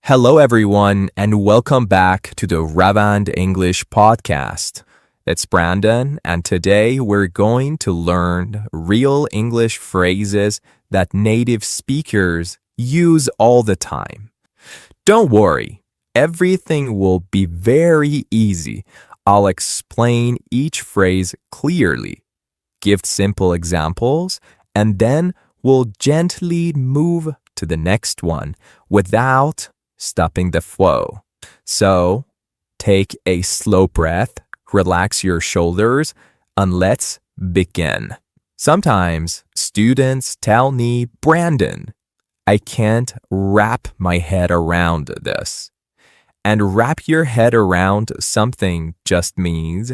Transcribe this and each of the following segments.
Hello, everyone, and welcome back to the Ravand English podcast. It's Brandon, and today we're going to learn real English phrases that native speakers use all the time. Don't worry, everything will be very easy. I'll explain each phrase clearly, give simple examples, and then we'll gently move to the next one without stopping the flow. So, take a slow breath, relax your shoulders, and let's begin. Sometimes students tell me, Brandon, I can't wrap my head around this. And wrap your head around something just means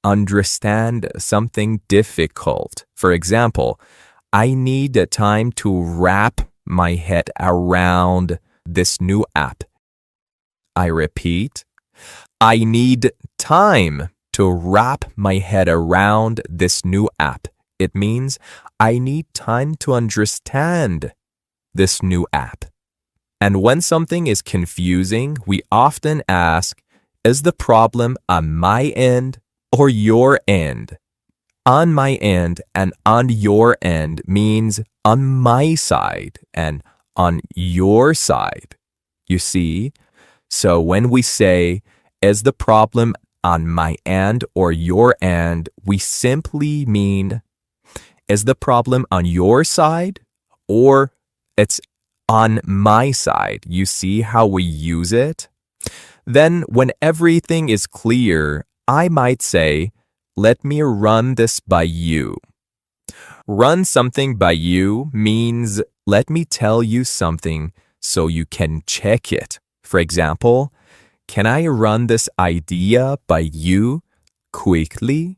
understand something difficult. For example, I need time to wrap my head around this new app. I repeat, I need time to wrap my head around this new app. It means I need time to understand this new app. And when something is confusing, we often ask, is the problem on my end or your end? On my end and on your end means on my side and on your side. You see? So when we say, is the problem on my end or your end, we simply mean, is the problem on your side or it's on my side? You see how we use it? Then when everything is clear, I might say, let me run this by you. Run something by you means let me tell you something so you can check it. For example, can I run this idea by you quickly?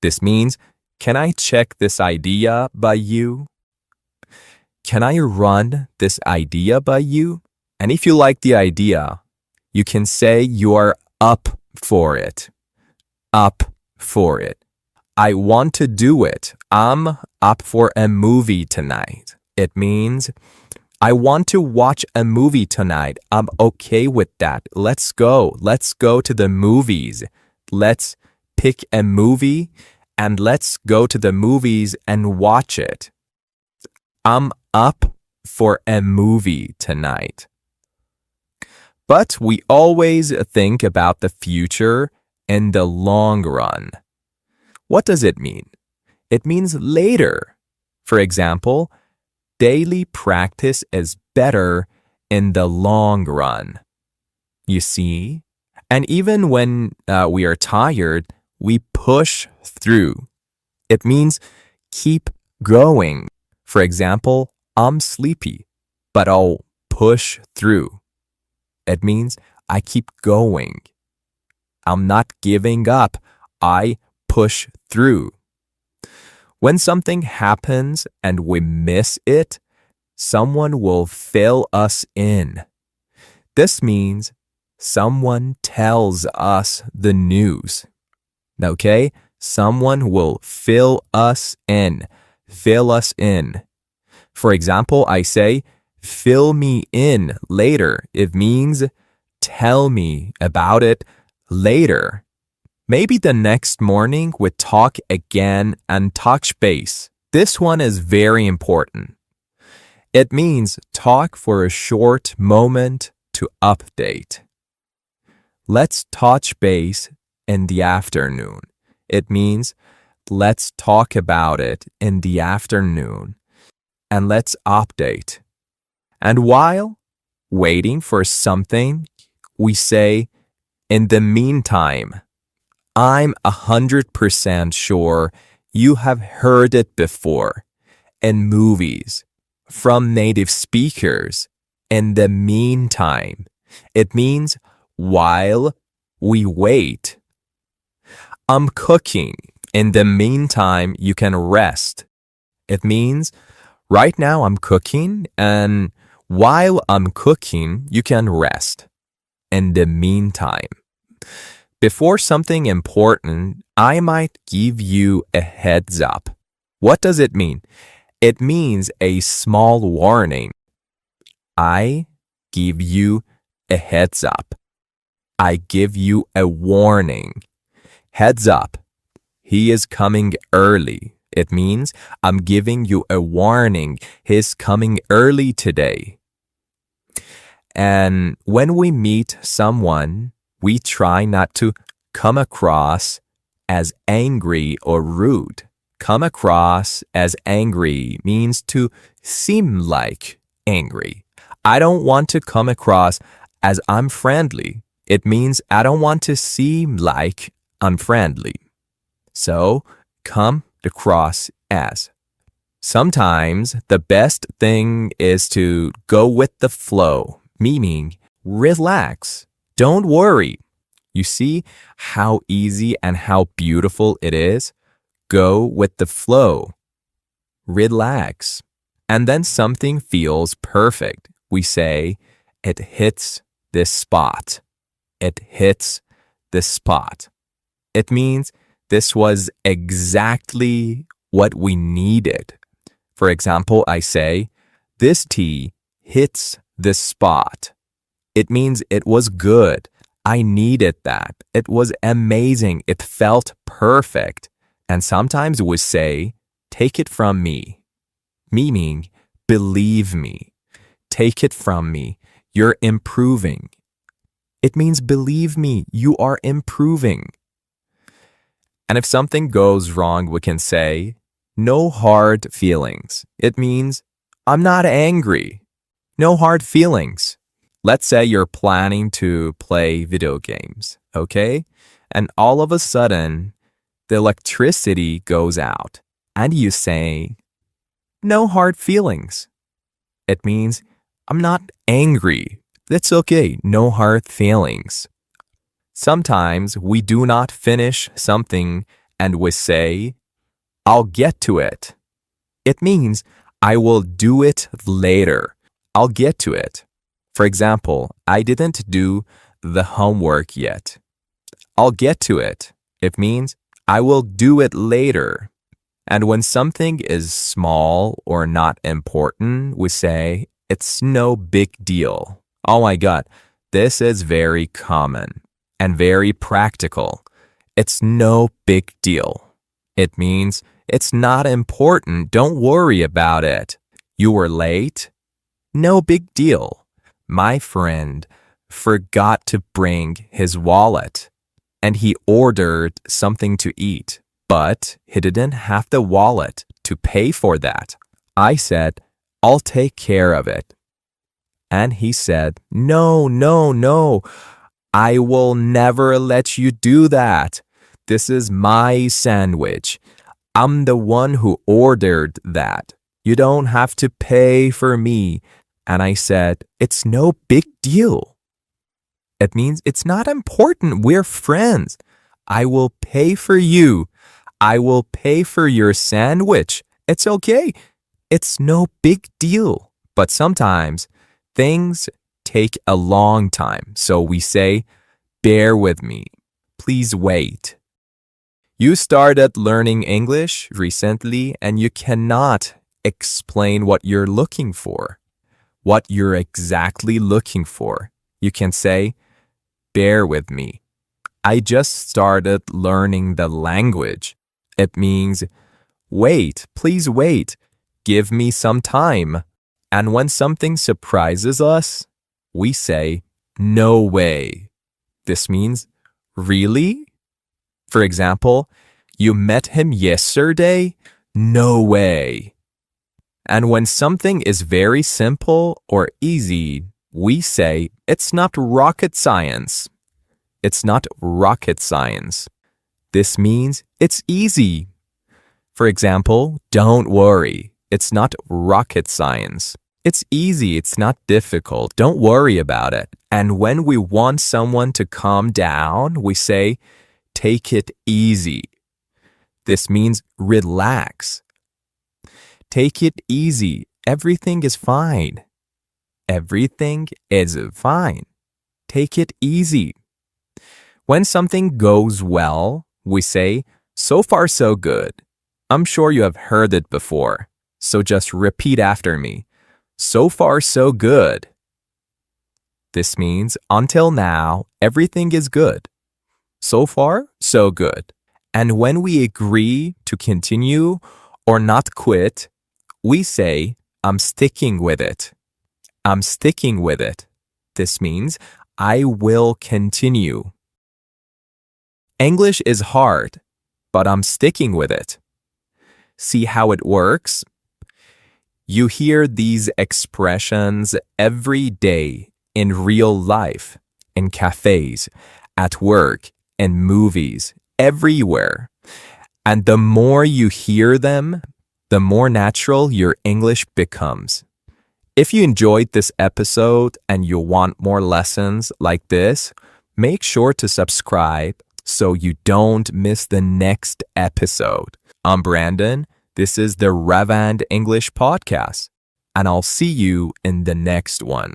This means, can I check this idea by you? Can I run this idea by you? And if you like the idea, you can say you are up for it. Up for it. I want to do it. I'm up for a movie tonight. It means, I want to watch a movie tonight. I'm okay with that. Let's go. Let's go to the movies. Let's pick a movie and let's go to the movies and watch it. I'm up for a movie tonight. But we always think about the future in the long run. What does it mean? It means later. For example, daily practice is better in the long run. You see? And even when we are tired, we push through. It means keep going. For example, I'm sleepy, but I'll push through. It means I keep going. I'm not giving up. I push through. When something happens and we miss it, someone will fill us in. This means someone tells us the news. Okay? Someone will fill us in. Fill us in. For example, I say, fill me in later. It means tell me about it later. Maybe the next morning we talk again and touch base. This one is very important. It means talk for a short moment to update. Let's touch base in the afternoon. It means let's talk about it in the afternoon and let's update. And while waiting for something, we say, in the meantime. I'm 100% sure you have heard it before in movies, from native speakers. In the meantime, it means while we wait. I'm cooking. In the meantime, you can rest. It means right now I'm cooking, and while I'm cooking, you can rest. In the meantime. Before something important, I might give you a heads up. What does it mean? It means a small warning. I give you a heads up. I give you a warning. Heads up. He is coming early. It means I'm giving you a warning. He's coming early today. And when we meet someone, we try not to come across as angry or rude. Come across as angry means to seem like angry. I don't want to come across as unfriendly. It means I don't want to seem like unfriendly. So, come across as. Sometimes the best thing is to go with the flow, meaning relax. Don't worry. You see how easy and how beautiful it is? Go with the flow. Relax. And then something feels perfect. We say, it hits this spot. It hits this spot. It means this was exactly what we needed. For example, I say, this tea hits this spot. It means it was good. I needed that. It was amazing. It felt perfect. And sometimes we say, take it from me, meaning believe me. Take it from me. You're improving. It means believe me, you are improving. And if something goes wrong, we can say, no hard feelings. It means I'm not angry. No hard feelings. Let's say you're planning to play video games, okay? And all of a sudden, the electricity goes out, and you say, no hard feelings. It means, I'm not angry. That's okay, no hard feelings. Sometimes we do not finish something and we say, I'll get to it. It means, I will do it later. I'll get to it. For example, I didn't do the homework yet. I'll get to it. It means, I will do it later. And when something is small or not important, we say, it's no big deal. Oh my God, this is very common and very practical. It's no big deal. It means, it's not important. Don't worry about it. You were late? No big deal. My friend forgot to bring his wallet. And he ordered something to eat, but he didn't have the wallet to pay for that. I said, I'll take care of it. And he said, no, I will never let you do that. This is my sandwich. I'm the one who ordered that. You don't have to pay for me. And I said, it's no big deal. It means it's not important. We're friends. I will pay for you. I will pay for your sandwich. It's okay. It's no big deal. But sometimes things take a long time. So we say, bear with me. Please wait. You started learning English recently and you cannot explain what you're looking for. What you're exactly looking for. You can say, bear with me. I just started learning the language. It means, wait, please wait. Give me some time. And when something surprises us, we say, no way. This means, really? For example, you met him yesterday? No way. And when something is very simple or easy, we say, it's not rocket science. It's not rocket science. This means it's easy. For example, don't worry. It's not rocket science. It's easy. It's not difficult. Don't worry about it. And when we want someone to calm down, we say, take it easy. This means relax. Take it easy. Everything is fine. Everything is fine. Take it easy. When something goes well, we say, so far so good. I'm sure you have heard it before, so just repeat after me. So far so good. This means until now, everything is good. So far, so good. And when we agree to continue or not quit, we say, I'm sticking with it. I'm sticking with it. This means I will continue. English is hard, but I'm sticking with it. See how it works? You hear these expressions every day in real life, in cafes, at work, in movies, everywhere. And the more you hear them, the more natural your English becomes. If you enjoyed this episode and you want more lessons like this, make sure to subscribe so you don't miss the next episode. I'm Brandon. This is the Ravand English Podcast, and I'll see you in the next one.